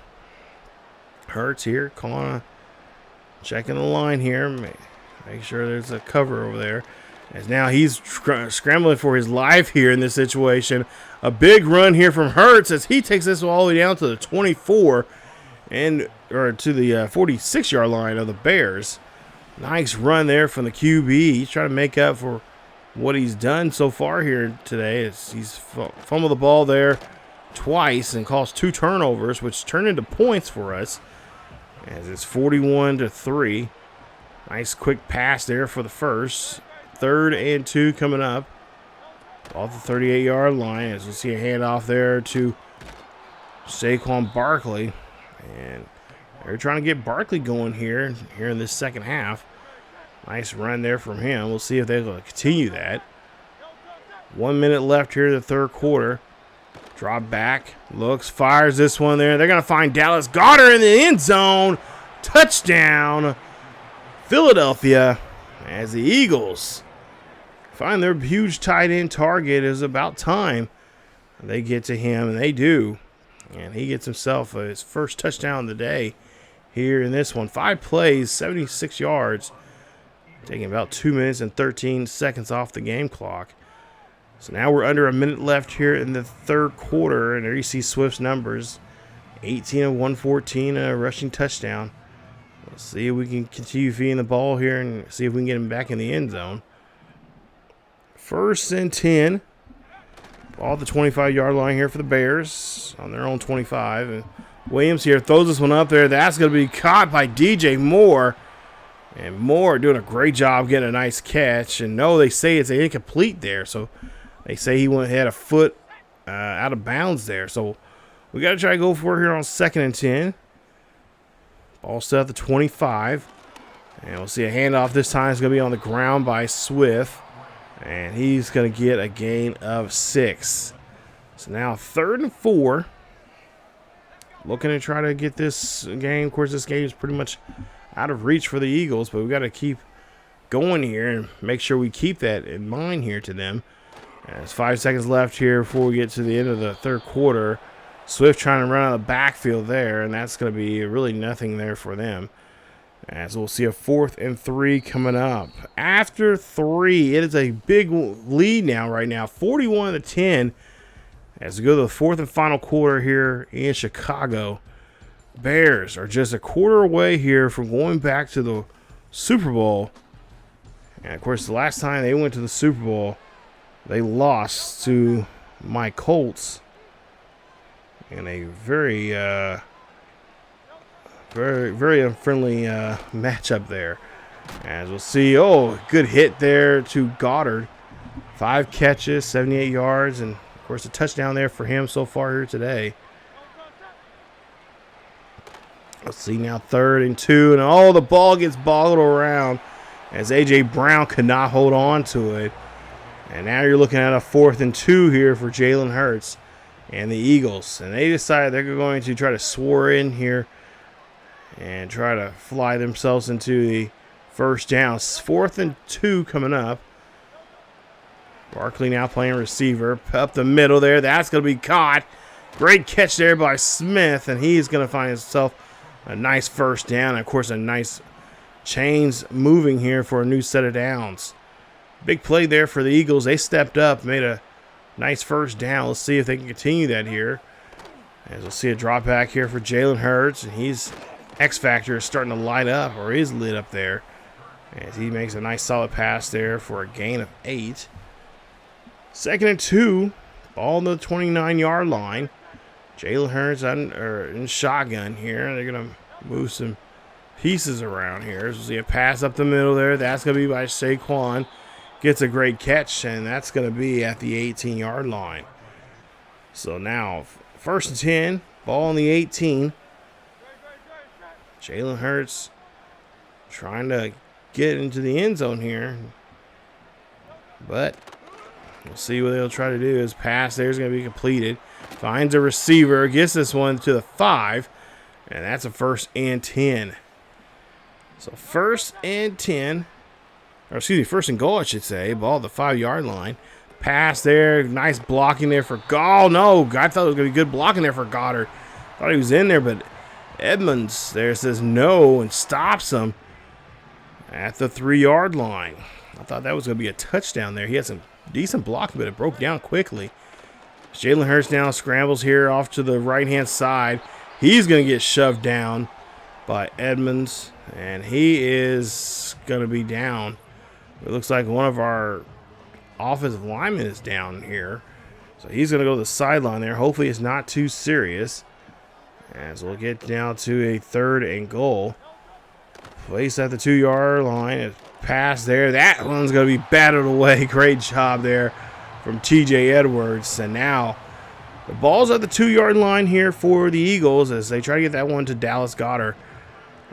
Hurts here, checking the line here. Make sure there's a cover over there. As now he's scrambling for his life here in this situation. A big run here from Hurts as he takes this all the way down to the 24 or to the 46-yard line of the Bears. Nice run there from the QB. He's trying to make up for what he's done so far here today. He's fumbled the ball there twice and caused 2 turnovers, which turned into points for us. As it's 41-3. Nice quick pass there for the first. 3rd and 2 coming up off the 38-yard line, as we see a handoff there to Saquon Barkley, and they're trying to get Barkley going here in this second half. Nice run there from him. We'll see if they're going to continue that. 1 minute left here in the 3rd quarter. Drop back, looks, fires this one there. They're going to find Dallas Goedert in the end zone. Touchdown, Philadelphia, as the Eagles find their huge tight end target. It is about time they get to him, and they do. And he gets himself his first touchdown of the day here in this one. 5 plays, 76 yards, taking about 2 minutes and 13 seconds off the game clock. So now we're under a minute left here in the 3rd quarter, and there you see Swift's numbers. 18 of 114, a rushing touchdown. Let's see if we can continue feeding the ball here and see if we can get him back in the end zone. 1st and 10. Ball at the 25-yard line here for the Bears on their own 25. And Williams here throws this one up there. That's going to be caught by DJ Moore. And Moore doing a great job getting a nice catch. And no, they say it's incomplete there. So they say he had a foot out of bounds there. So we got to try to go for it here on 2nd and 10. Ball set at the 25. And we'll see a handoff this time. It's going to be on the ground by Swift. And he's going to get a gain of 6. So now 3rd and 4. Looking to try to get this game. Of course, this game is pretty much out of reach for the Eagles, but we've got to keep going here and make sure we keep that in mind here to them. There's 5 seconds left here before we get to the end of the 3rd quarter. Swift trying to run out of the backfield there, and that's going to be really nothing there for them. As we'll see a 4th and 3 coming up. After 3, it is a big lead now right now, 41-10. As we go to the 4th and final quarter here in Chicago. Bears are just a quarter away here from going back to the Super Bowl. And, of course, the last time they went to the Super Bowl, they lost to my Colts in a very unfriendly matchup there. As we'll see, good hit there to Goddard. 5 catches, 78 yards, and, of course, a touchdown there for him so far here today. Let's see now 3rd and 2, and the ball gets boggled around as A.J. Brown could not hold on to it. And now you're looking at a 4th and 2 here for Jalen Hurts and the Eagles. And they decide they're going to try to soar in here and try to fly themselves into the first down. 4th and 2 coming up. Barkley now playing receiver. Up the middle there. That's going to be caught. Great catch there by Smith. And he's going to find himself a nice first down. And, of course, a nice chains moving here for a new set of downs. Big play there for the Eagles. They stepped up, made a nice first down. Let's see if they can continue that here. As we'll see a drop back here for Jalen Hurts. And he's X Factor is starting to light up, or is lit up there. As he makes a nice solid pass there for a gain of 8. 2nd and 2. Ball on the 29-yard line. Jalen Hurts in shotgun here. They're going to move some pieces around here. So we'll see a pass up the middle there. That's going to be by Saquon. Gets a great catch, and that's going to be at the 18-yard line. So now, 1st and 10. Ball on the 18. Jalen Hurts trying to get into the end zone here. But we'll see what they'll try to do. His pass there is going to be completed. Finds a receiver. Gets this one to the 5. And that's a 1st and 10. So 1st and 10. Or excuse me, 1st and goal, I should say. Ball at the 5-yard line. Pass there. Nice blocking there for Goddard. Oh, no. I thought it was going to be good blocking there for Goddard. Thought he was in there, but Edmonds there says no and stops him at the 3-yard line. I thought that was going to be a touchdown there. He had some decent blocking, but it broke down quickly. Jalen Hurts now scrambles here off to the right-hand side. He's going to get shoved down by Edmonds, and he is going to be down. It looks like one of our offensive linemen is down here. So he's going to go to the sideline there. Hopefully it's not too serious. As we'll get down to a 3rd and goal. Place at the 2-yard line. A pass there. That one's going to be batted away. Great job there from TJ Edwards. And now the ball's at the 2-yard line here for the Eagles as they try to get that one to Dallas Goedert.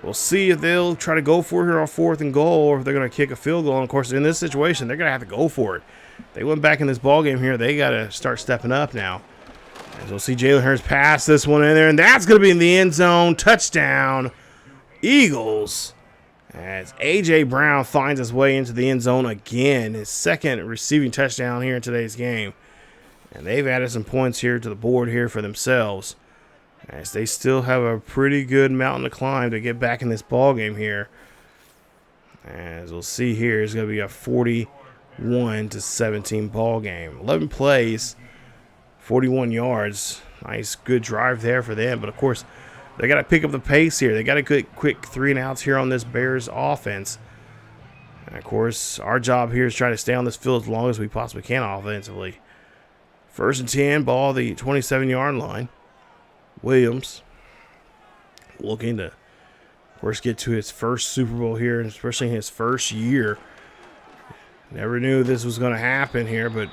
We'll see if they'll try to go for it here on 4th and goal or if they're going to kick a field goal. And, of course, in this situation, they're going to have to go for it. They went back in this ball game here. They got to start stepping up now. As we'll see Jalen Hurts pass this one in there, and that's going to be in the end zone. Touchdown, Eagles. As A.J. Brown finds his way into the end zone again. His 2nd receiving touchdown here in today's game. And they've added some points here to the board here for themselves. As they still have a pretty good mountain to climb to get back in this ball game here. As we'll see here, it's going to be a 41-17 ball game. 11 plays, 41 yards. Nice, good drive there for them. But, of course, they got to pick up the pace here. They got to get quick 3-and-outs here on this Bears offense. And, of course, our job here is try to stay on this field as long as we possibly can offensively. 1st and 10, ball the 27-yard line. Williams looking to, of course, get to his first Super Bowl here, especially in his first year. Never knew this was going to happen here, but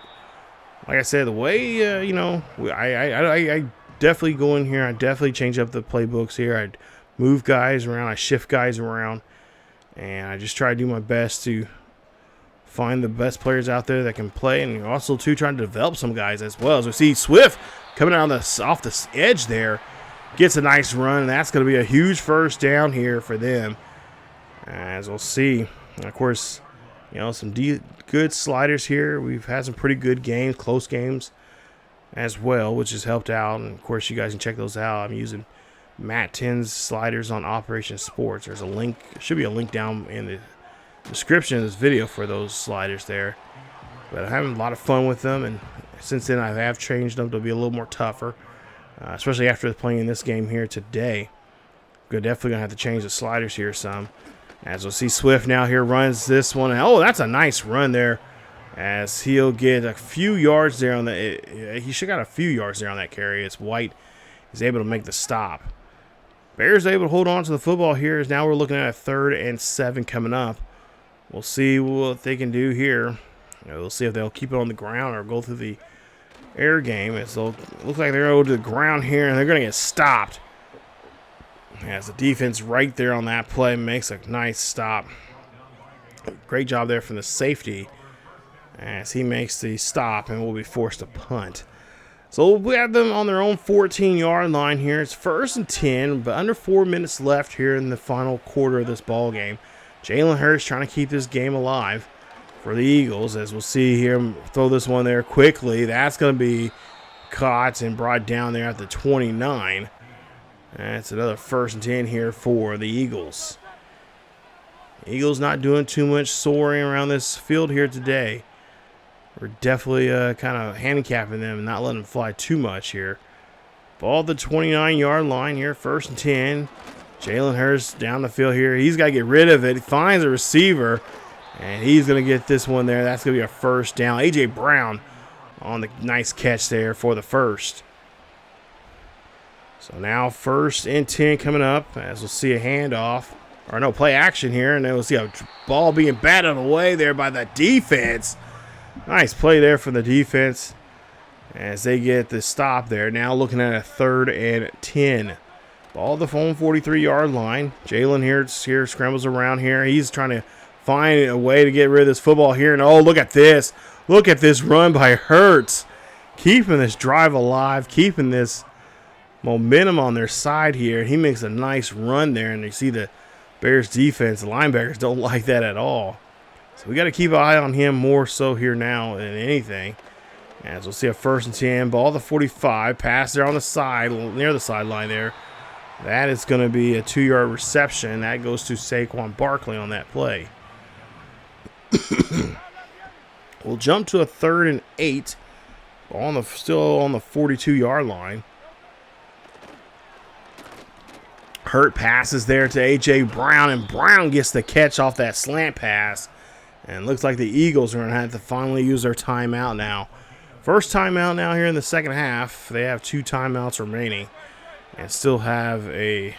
like I said, the way, I definitely go in here. I definitely change up the playbooks here. I move guys around. I shift guys around. And I just try to do my best to find the best players out there that can play. And also, too, trying to develop some guys as well. As we see Swift coming out off the edge there. Gets a nice run. And that's going to be a huge first down here for them. As we'll see. And of course, some good sliders here. We've had some pretty good games, close games as well, which has helped out. And, of course, you guys can check those out. I'm using Matt 10's sliders on Operation Sports. There's a link. There should be a link down in the description of this video for those sliders there. But I'm having a lot of fun with them. And since then, I have changed them to be a little more tougher, especially after playing this game here today. We're definitely going to have to change the sliders here some. As we'll see Swift now here runs this one. Oh, that's a nice run there. As he'll get a few yards there on the. He should have got a few yards there on that carry. It's White. He's able to make the stop. Bears able to hold on to the football here. As now we're looking at a 3rd and 7 coming up. We'll see what they can do here. We'll see if they'll keep it on the ground or go through the air game. It looks like they're going to go to the ground here, and they're going to get stopped. As the defense right there on that play makes a nice stop. Great job there from the safety. as he makes the stop and will be forced to punt. So we have them on their own 14-yard line here. It's 1st and 10, but under 4 minutes left here in the final quarter of this ball game. Jalen Hurts trying to keep this game alive for the Eagles, as we'll see here. Throw this one there quickly. That's going to be caught and brought down there at the 29. That's another 1st and 10 here for the Eagles. Eagles not doing too much soaring around this field here today. We're definitely kind of handicapping them and not letting them fly too much here. Ball at the 29-yard line here, 1st and 10. Jalen Hurts down the field here. He's got to get rid of it. He finds a receiver, and he's going to get this one there. That's going to be a 1st down. A.J. Brown on the nice catch there for the 1st. So now 1st and 10 coming up, as we'll see a handoff. Or no, play action here, and then we'll see a ball being batted away there by the defense. Nice play there for the defense as they get the stop there. Now looking at a 3rd and 10. Ball at the home 43-yard line. Jalen here scrambles around here. He's trying to find a way to get rid of this football here. And oh, look at this. Look at this run by Hurts. Keeping this drive alive, keeping this momentum on their side here. He makes a nice run there, and you see the Bears defense, the linebackers don't like that at all. So we got to keep an eye on him more so here now than anything. As we'll see a 1st and 10, ball at the 45, pass there on the side, near the sideline there. That is going to be a 2-yard reception. That goes to Saquon Barkley on that play. We'll jump to a 3rd and 8, still on the 42-yard line. Hurt passes there to A.J. Brown, and Brown gets the catch off that slant pass. And it looks like the Eagles are going to have to finally use their timeout now. First timeout now here in the second half. They have 2 timeouts remaining and still have a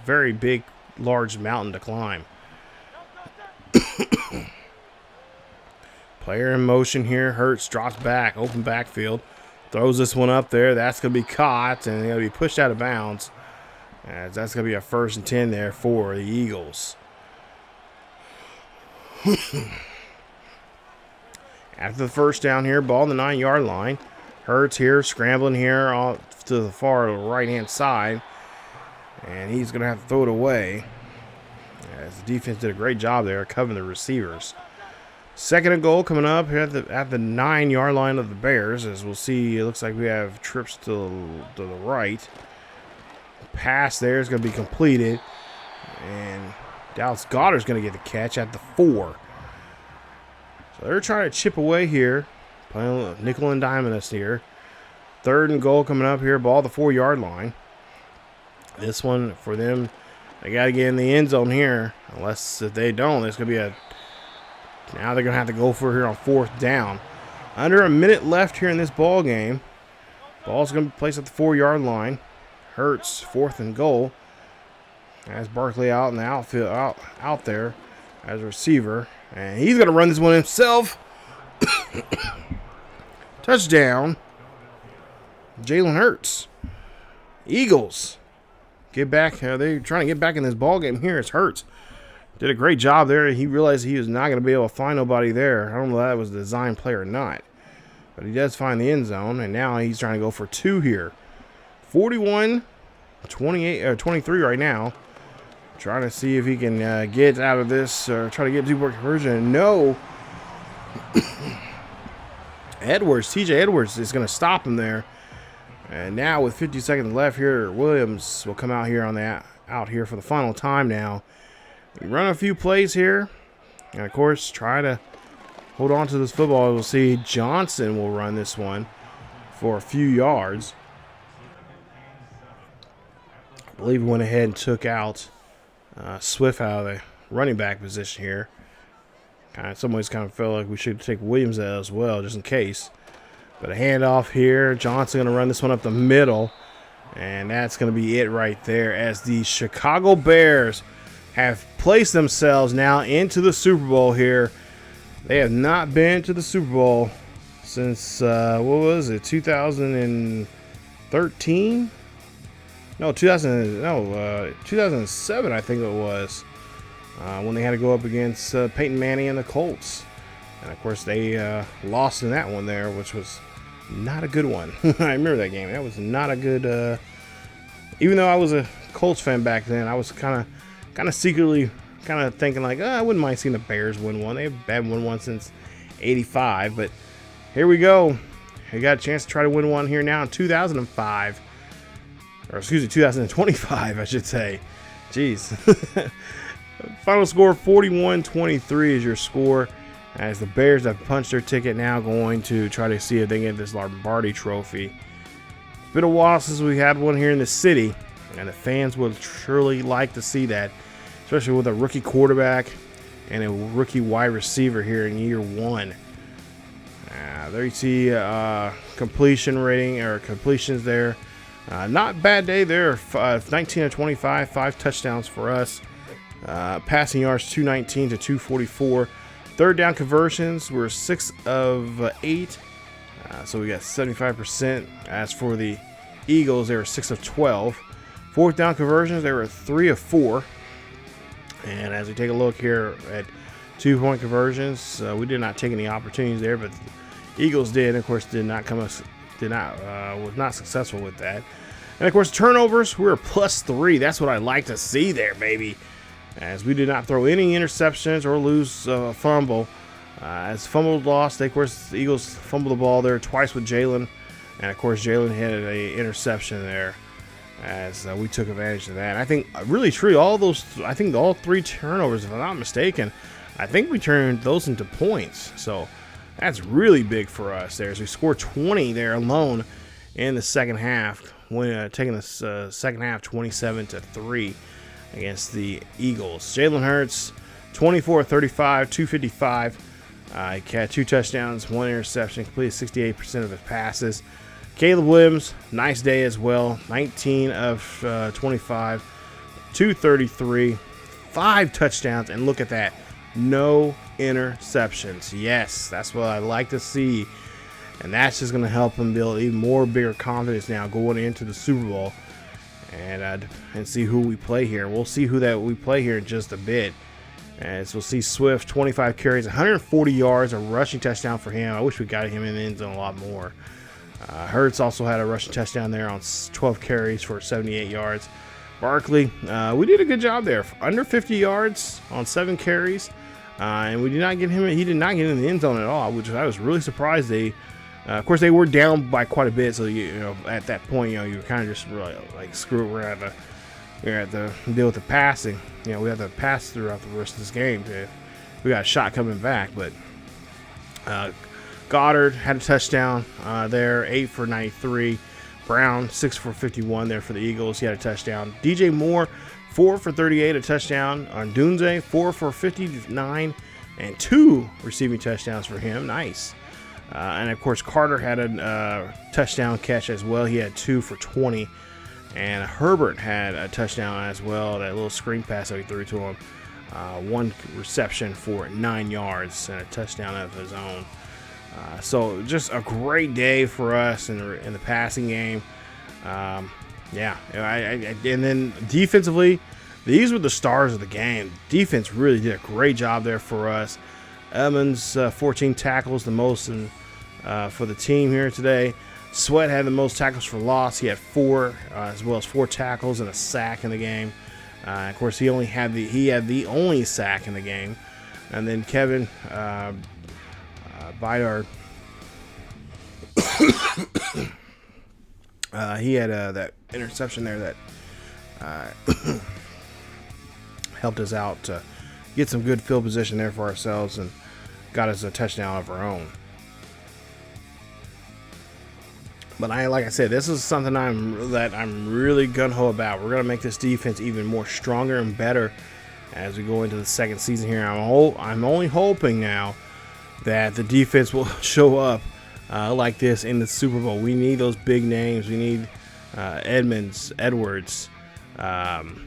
very big, large mountain to climb. Player in motion here. Hurts drops back, open backfield. Throws this one up there. That's going to be caught, and they're going to be pushed out of bounds. As that's going to be a 1st and 10 there for the Eagles. After the 1st down here, ball on the 9-yard line. Hurts here, scrambling here off to the far right-hand side. And he's going to have to throw it away. As the defense did a great job there covering the receivers. 2nd and goal coming up here at the 9-yard line of the Bears. As we'll see, it looks like we have trips to the right. Pass there is going to be completed. And Dallas Goedert's going to get the catch at the 4. So they're trying to chip away here. Playing a nickel and diming us here. 3rd and goal coming up here. Ball at the 4-yard line. This one for them, they got to get in the end zone here. Unless if they don't, it's going to be a... Now they're going to have to go for it here on 4th down. Under a minute left here in this ball game. Ball's going to be placed at the 4-yard line. Hurts, 4th and goal. Has Barkley out in the outfield, out there as a receiver. And he's going to run this one himself. Touchdown. Jalen Hurts. Eagles get back. They're trying to get back in this ball game here. It's Hurts. Did a great job there. He realized he was not going to be able to find nobody there. I don't know if that was a design play or not. But he does find the end zone. And now he's trying to go for 2 here. 41, 28, or 23 right now. Trying to see if he can get out of this or try to get 2-point conversion. No. TJ Edwards is going to stop him there. And now with 50 seconds left here, Williams will come out here out here for the final time now. We run a few plays here. And of course, try to hold on to this football. We'll see Johnson will run this one for a few yards. I believe he went ahead and took out Swift out of the running back position here. Some ways kind of felt like we should take Williams out as well, just in case. But a handoff here. Johnson going to run this one up the middle. And that's going to be it right there, as the Chicago Bears have placed themselves now into the Super Bowl here. They have not been to the Super Bowl since, 2013? No, 2007, I think it was, when they had to go up against Peyton Manning and the Colts. And of course, they lost in that one there, which was not a good one. I remember that game. That was not a good. Even though I was a Colts fan back then, I was kind of secretly thinking like, I wouldn't mind seeing the Bears win one. They haven't won one since '85, but here we go. We got a chance to try to win one here now in 2005, or excuse me, 2025, I should say. Jeez. Final score 41-23 is your score, as the Bears have punched their ticket now, going to try to see if they can get this Lombardi trophy. It's been a while since we had one here in the city, and the fans would surely like to see that, especially with a rookie quarterback and a rookie wide receiver here in year one. There you see completion rating, or completions there. Not bad day there. 19 of 25, 5 touchdowns for us. Passing yards 219 to 244. Third down conversions were 6 of 8. So we got 75%. As for the Eagles, they were 6 of 12. Fourth down conversions, they were 3 of 4. And as we take a look here at 2-point conversions, we did not take any opportunities there, but Eagles did. Of course, was not successful with that. And of course, turnovers, we were +3. That's what I like to see there, baby. As we did not throw any interceptions or lose a fumble. As fumbled lost, of course, the Eagles fumbled the ball there twice with Jalen. And of course, Jalen had an interception there, as we took advantage of that. And I think really truly all 3 turnovers, if I'm not mistaken, I think we turned those into points. So that's really big for us there, as we scored 20 there alone in the second half, when taking this second half 27-3 against the Eagles. Jalen Hurts, 24-35, 255. He had 2 touchdowns, 1 interception, completed 68% of his passes. Caleb Williams, nice day as well, 19 of 25, 233, 5 touchdowns, and look at that, no interceptions. Yes, that's what I like to see, and that's just going to help him build even more bigger confidence now going into the Super Bowl, and see who we play here. We'll see who that we play here in just a bit. As we'll see Swift, 25 carries, 140 yards, a rushing touchdown for him. I wish we got him in the end zone a lot more. Hurts also had a rushing touchdown there on 12 carries for 78 yards. Barkley, we did a good job there. Under 50 yards on 7 carries. And we did not get him. He did not get in the end zone at all, which I was really surprised. Of course, they were down by quite a bit. So at that point, you were kind of just really like, screw it. We're gonna have to deal with the passing. We have to pass throughout the rest of this game. We got a shot coming back, but Goddard had a touchdown there, 8 for 93. Brown, 6 for 51 there for the Eagles. He had a touchdown. DJ Moore, 4 for 38, a touchdown. On Dunze, 4 for 59, and 2 receiving touchdowns for him. Nice. And of course, Carter had a touchdown catch as well. He had 2 for 20. And Herbert had a touchdown as well. That little screen pass that he threw to him. 1 reception for 9 yards and a touchdown of his own. So just a great day for us in the passing game. And then defensively, these were the stars of the game. Defense really did a great job there for us. Evans, 14 tackles, the most for the team here today. Sweat had the most tackles for loss. He had 4, as well as 4 tackles and a sack in the game. Of course, he had the only sack in the game. And then Kevin Bidard, he had that interception there that helped us out to get some good field position there for ourselves and got us a touchdown of our own. But like I said, this is something I'm really gung-ho about. We're going to make this defense even more stronger and better as we go into the second season here. I'm only hoping now that the defense will show up like this in the Super Bowl. We need those big names. We need Edwards, Jalen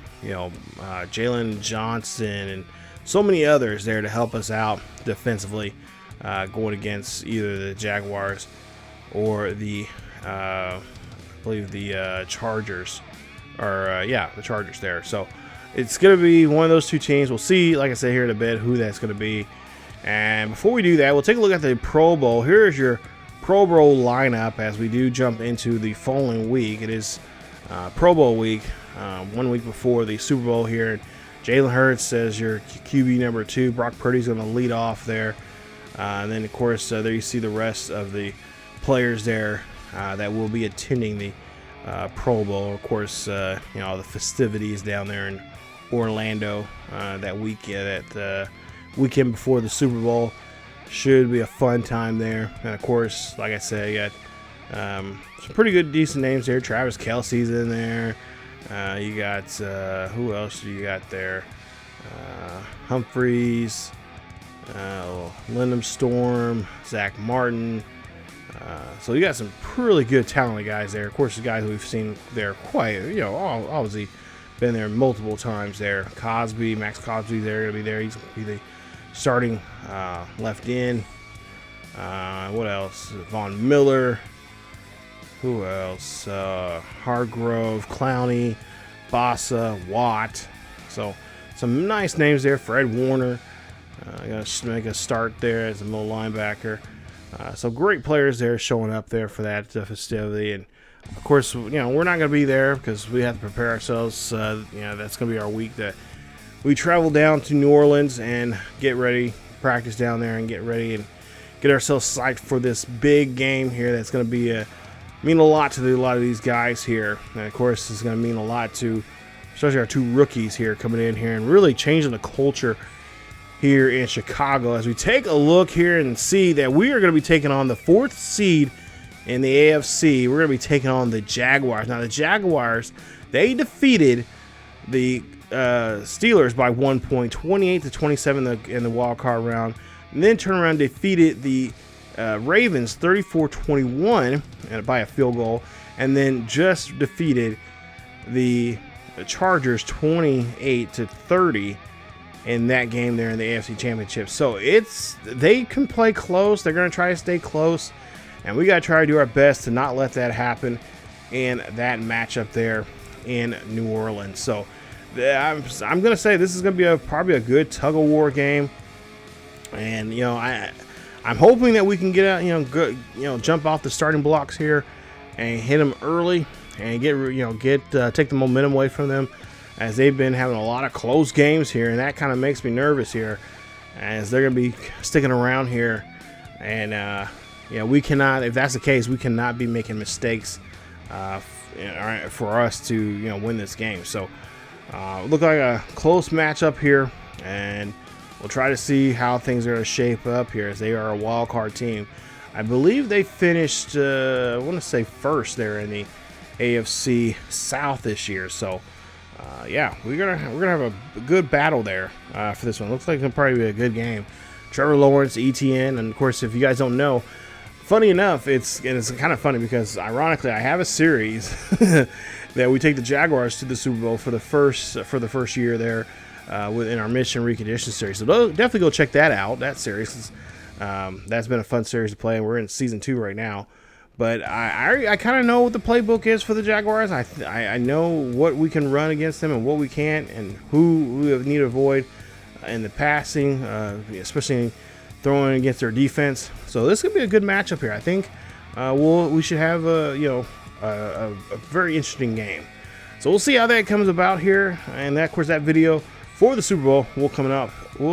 Johnson, and so many others there to help us out defensively going against either the Jaguars or the I believe the Chargers, the Chargers there. So it's going to be one of those two teams. We'll see, like I said here in a bit, who that's going to be. And before we do that, we'll take a look at the Pro Bowl. Here is your Pro Bowl lineup as we do jump into the following week. It is Pro Bowl week, 1 week before the Super Bowl here. Jalen Hurts as your QB number 2. Brock Purdy's going to lead off there. And then, of course, there you see the rest of the players there that will be attending the Pro Bowl. Of course, all the festivities down there in Orlando that weekend, weekend before the Super Bowl. Should be a fun time there. And, of course, like I said, you got some pretty good, decent names there. Travis Kelce's in there. You got, who else do you got there? Humphreys, Lyndon Storm, Zach Martin. So you got some really good, talented guys there. Of course, the guys we've seen there quite, obviously been there multiple times there. Max Cosby there, going to be there. He's going to be the starting left end. What else? Von Miller. Who else? Hargrove, Clowney, Bossa, Watt. So some nice names there. Fred Warner. Going to make a start there as a middle linebacker. So great players there showing up there for that festivity. And of course, we're not going to be there because we have to prepare ourselves. That's going to be our week that we travel down to New Orleans and get ready, practice down there and get ready and get ourselves psyched for this big game here. That's going to be mean a lot to a lot of these guys here. And of course, it's going to mean a lot to especially our 2 rookies here coming in here and really changing the culture here in Chicago as we take a look here and see that we are going to be taking on the 4th seed in the AFC. We're going to be taking on the Jaguars. Now, the Jaguars, they defeated the Steelers by 1 point, 28-27 in the wild card round, and then turned around and defeated the Ravens 34-21 by a field goal, and then just defeated the Chargers 28-30 in that game there in the NFC Championship. So they can play close. They're going to try to stay close, and we got to try to do our best to not let that happen in that matchup there in New Orleans. So I'm going to say this is going to be probably a good tug-of-war game. And, I'm hoping that we can get out, jump off the starting blocks here and hit them early and take the momentum away from them as they've been having a lot of close games here. And that kind of makes me nervous here as they're going to be sticking around here. And, we cannot, if that's the case, we cannot be making mistakes for us to, win this game. So, look like a close matchup here, and we'll try to see how things are going to shape up here as they are a wild card team. I believe they finished, I want to say first there in the AFC South this year. So, we're gonna have a good battle there for this one. Looks like it'll probably be a good game. Trevor Lawrence, ETN, and of course, if you guys don't know, funny enough, it's kind of funny because ironically, I have a series that we take the Jaguars to the Super Bowl for the first year there within our Mission Recondition series. So definitely go check that out. That series, that's been a fun series to play, and we're in season 2 right now. But I kind of know what the playbook is for the Jaguars. I know what we can run against them and what we can't, and who we need to avoid in the passing, especially throwing against their defense. So this could be a good matchup here. I think we should have a very interesting game. So we'll see how that comes about here. And that, of course, that video for the Super Bowl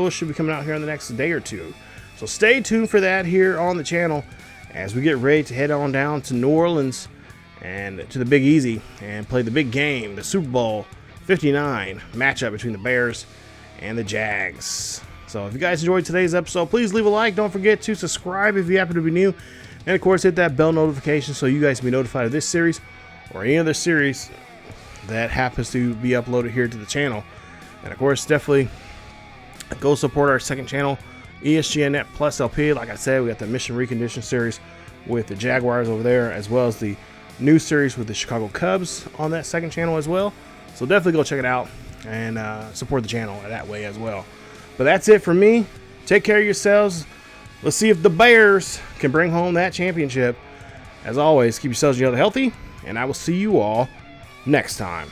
should be coming out here in the next day or 2. So stay tuned for that here on the channel as we get ready to head on down to New Orleans and to the Big Easy and play the big game, the Super Bowl 59 matchup between the Bears and the Jags. So if you guys enjoyed today's episode, please leave a like. Don't forget to subscribe if you happen to be new. And of course, hit that bell notification so you guys can be notified of this series or any other series that happens to be uploaded here to the channel. And of course, definitely go support our second channel, ESGNet Plus LP. Like I said, we got the Mission Recondition series with the Jaguars over there, as well as the new series with the Chicago Cubs on that second channel as well. So definitely go check it out and support the channel that way as well. But that's it for me. Take care of yourselves. Let's see if the Bears can bring home that championship. As always, keep yourselves healthy, and I will see you all next time.